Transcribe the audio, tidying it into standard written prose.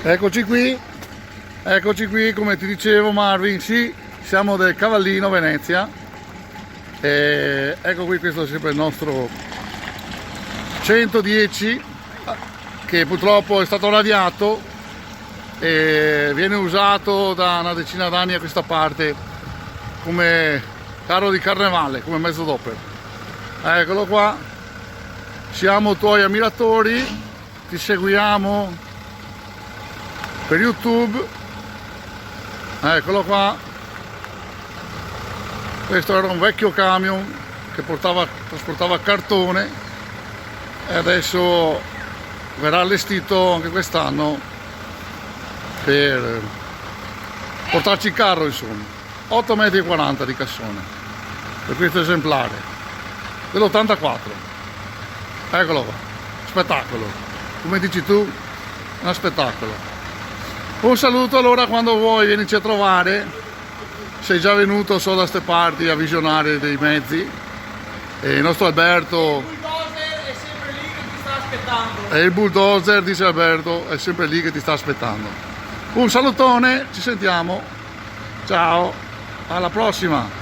Eccoci qui, come ti dicevo Marvin, sì, siamo del Cavallino, Venezia. E ecco qui, questo è sempre il nostro 110 che purtroppo è stato radiato e viene usato da una decina d'anni a questa parte come carro di carnevale, come mezzo d'opera. Eccolo qua, siamo tuoi ammiratori, ti seguiamo per YouTube. Eccolo qua, questo era un vecchio camion che trasportava cartone e adesso verrà allestito anche quest'anno per portarci il carro, insomma. 8,40 m di cassone per questo esemplare dell'84. Eccolo qua, spettacolo, come dici tu, uno spettacolo. Un saluto, allora quando vuoi vienici a trovare, sei già venuto so da ste parti a visionare dei mezzi, e il nostro Alberto, Il bulldozer è sempre lì che ti sta aspettando. e il bulldozer, dice Alberto, è sempre lì che ti sta aspettando. Un salutone, ci sentiamo, ciao, alla prossima.